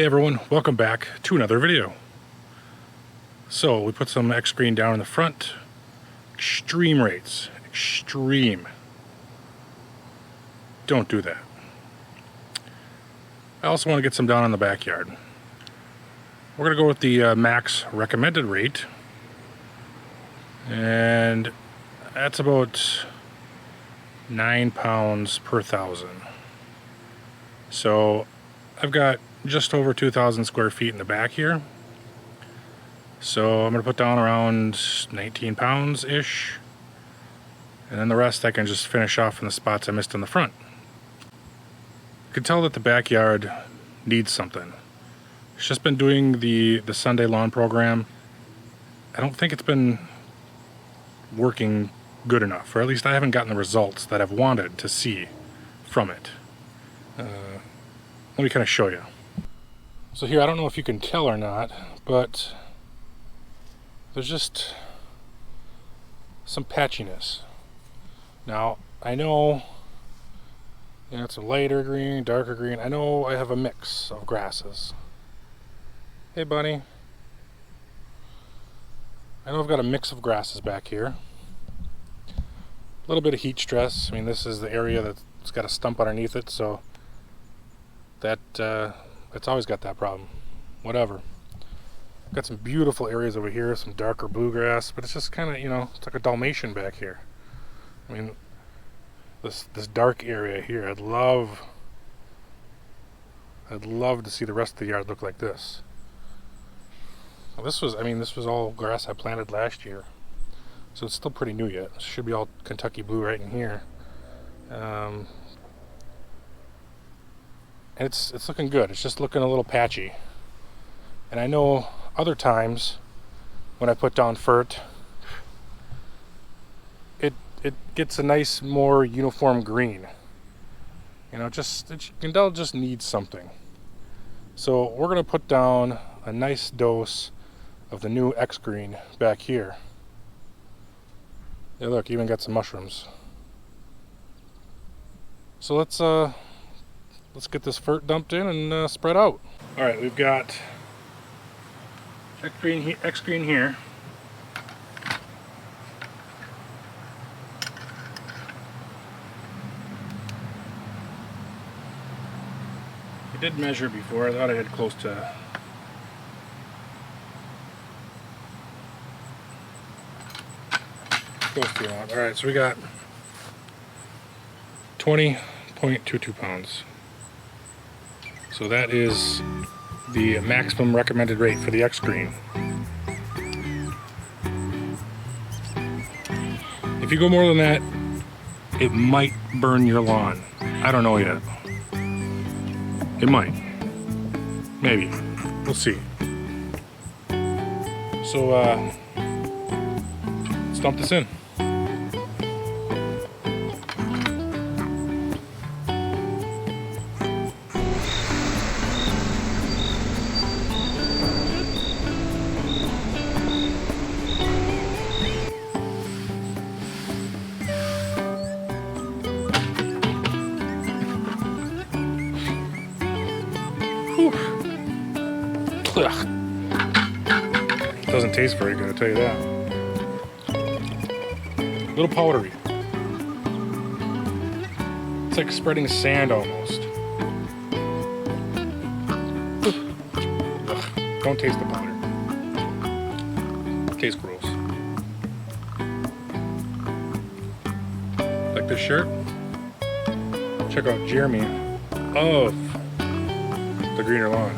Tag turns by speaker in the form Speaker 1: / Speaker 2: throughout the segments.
Speaker 1: Hey everyone, welcome back to another video. So we put some X-Green down in the front. Extreme rates, extreme. Don't do that. I also want to get some down in the backyard. We're going to go with the max recommended rate. And that's about 9 pounds per thousand. So I've got just over 2,000 square feet in the back here. So I'm going to put down around 19 pounds ish. And then the rest I can just finish off in the spots I missed in the front. You can tell that the backyard needs something. It's just been doing the Sunday lawn program. I don't think it's been working good enough, or at least I haven't gotten the results that I've wanted to see from it. Let me kind of show you. So here, I don't know if you can tell or not, but there's just some patchiness. Now, I know, it's a lighter green, darker green. I know I have a mix of grasses. Hey, bunny. I know I've got a mix of grasses back here. A little bit of heat stress. I mean, this is the area that's got a stump underneath it, so it's always got that problem. Whatever. Got some beautiful areas over here, some darker bluegrass, but it's just kind of, it's like a Dalmatian back here. I mean, this dark area here, I'd love to see the rest of the yard look like this. Well, this was all grass I planted last year, so it's still pretty new yet. It should be all Kentucky blue right in here. And it's looking good. It's just looking a little patchy. And I know other times when I put down fert, it gets a nice, more uniform green. You can tell it just needs something. So we're gonna put down a nice dose of the new X-Green back here. Yeah, look, even got some mushrooms. So let's get this fert dumped in and spread out. All right, we've got X-Green here. I did measure before. I thought I had close to the amount. All right, so we got 20.22 pounds. So that is the maximum recommended rate for the X-Green. If you go more than that, it might burn your lawn. I don't know yet. It might. Maybe. We'll see. So, let's dump this in. Ugh. Doesn't taste very good, I'll tell you that. A little powdery. It's like spreading sand almost. Ugh. Don't taste the powder. It tastes gross. Like this shirt? Check out Jeremy of the Greener Lawn.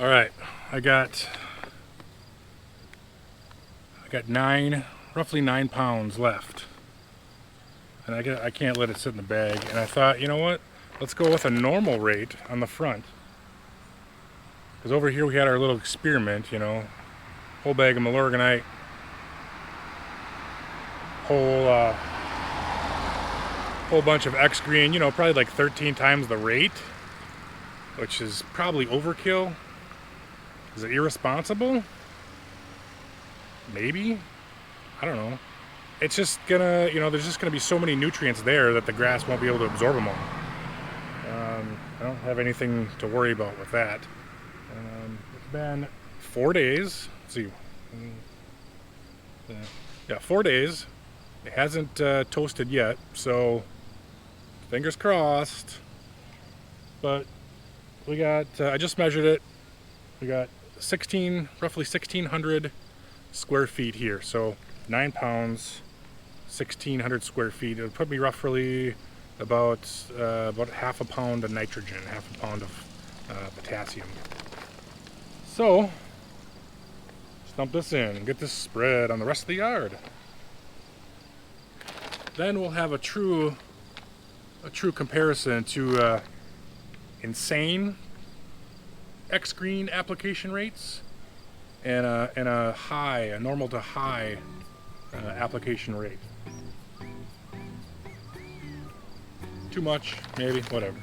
Speaker 1: All right, I got roughly 9 pounds left, and I can't let it sit in the bag. And I thought, you know what? Let's go with a normal rate on the front, because over here we had our little experiment. You know, whole bag of Milorganite, whole bunch of XGRN. You know, probably like 13 times the rate, which is probably overkill. Is it irresponsible? Maybe. I don't know. It's just gonna, you know, there's just gonna be so many nutrients there that the grass won't be able to absorb them all. I don't have anything to worry about with that. It's been 4 days. Let's see. Yeah, 4 days. It hasn't toasted yet, so fingers crossed. But we got, I just measured it. We got roughly 1,600 square feet here. So 9 pounds, 1,600 square feet. It would put me roughly about half a pound of nitrogen, half a pound of potassium. So, let's dump this in and get this spread on the rest of the yard. Then we'll have a true comparison to insane XGRN application rates and a normal to high application rate. Too much, maybe, whatever.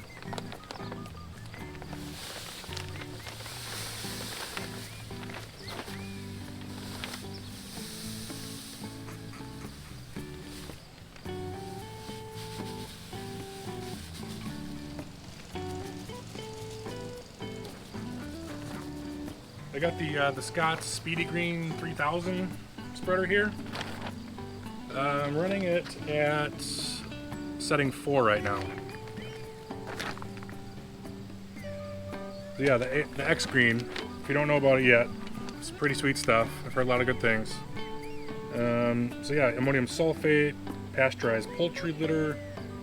Speaker 1: I got the Scott's Speedy Green 3000 spreader here. I'm running it at setting 4 right now. So yeah, the XGRN, if you don't know about it yet, it's pretty sweet stuff. I've heard a lot of good things. So yeah, ammonium sulfate, pasteurized poultry litter,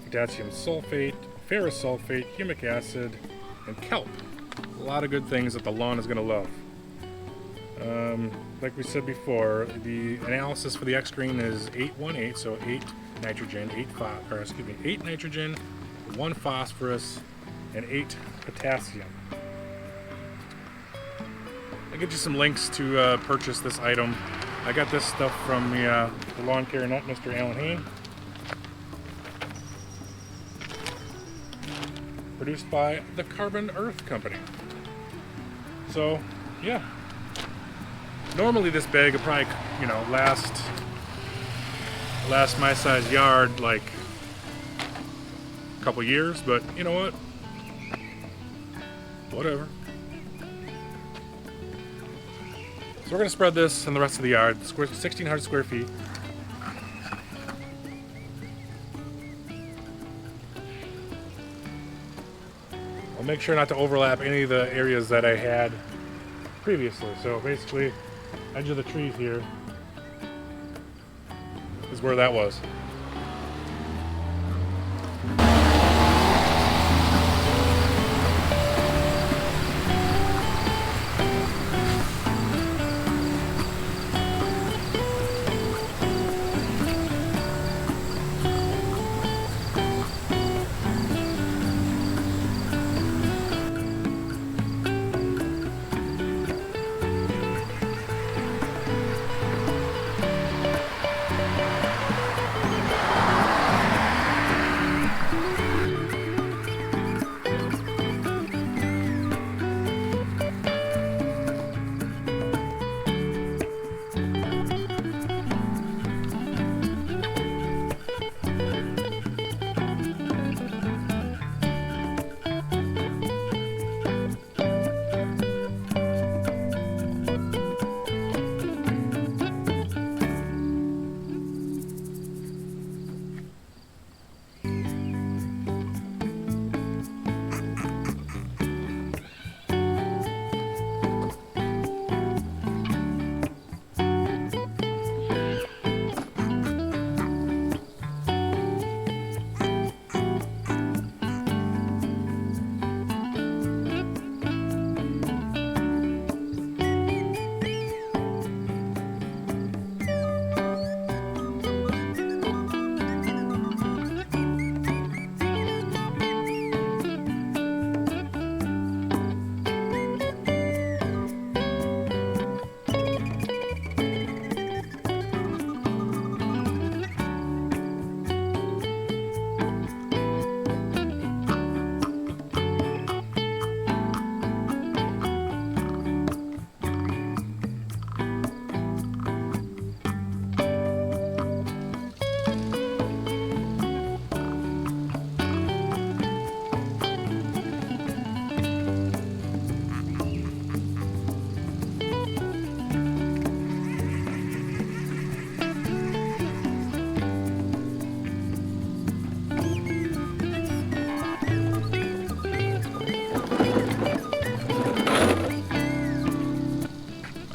Speaker 1: potassium sulfate, ferrous sulfate, humic acid, and kelp. A lot of good things that the lawn is going to love. Like we said before, the analysis for the XGRN is 818, so 8 nitrogen, 8 nitrogen, 1 phosphorus, and 8 potassium. I'll get you some links to purchase this item. I got this stuff from the lawn care nut, Mr. Alan Hain. Produced by the Carbon Earth Company. So, yeah. Normally this bag would probably, you know, last my size yard like a couple years, but you know what? Whatever. So we're gonna spread this in the rest of the yard, 1,600 square feet. I'll make sure not to overlap any of the areas that I had previously. So basically, edge of the trees here is where that was.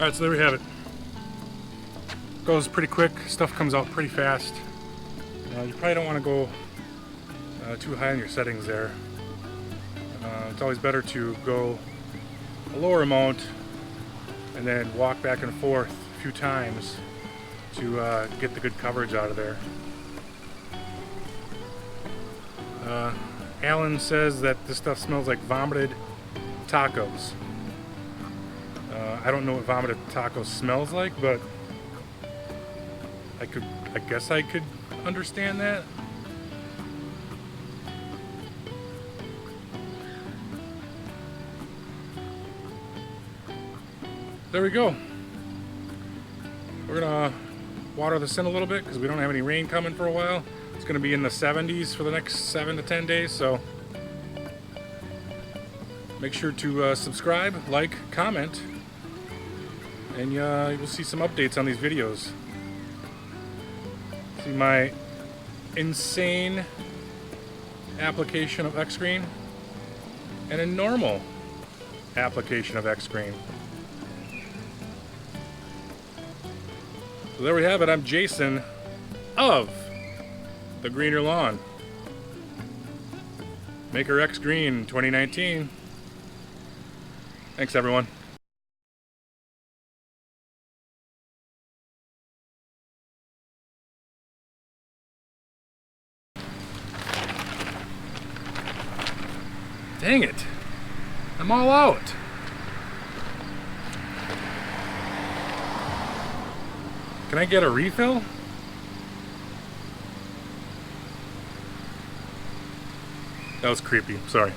Speaker 1: Alright, so there we have it. Goes pretty quick, stuff comes out pretty fast. You probably don't want to go too high on your settings there. It's always better to go a lower amount and then walk back and forth a few times to get the good coverage out of there. Alan says that this stuff smells like vomited tacos. I don't know what vomited tacos smells like, but I guess I could understand that. There we go. We're gonna water this in a little bit because we don't have any rain coming for a while. It's gonna be in the 70s for the next 7 to 10 days, so make sure to subscribe, like, comment, and you'll see some updates on these videos. See my insane application of XGRN and a normal application of XGRN. So there we have it. I'm Jason of The Greener Lawn. Maker XGRN 2019. Thanks, everyone. Dang it. I'm all out. Can I get a refill? That was creepy. Sorry.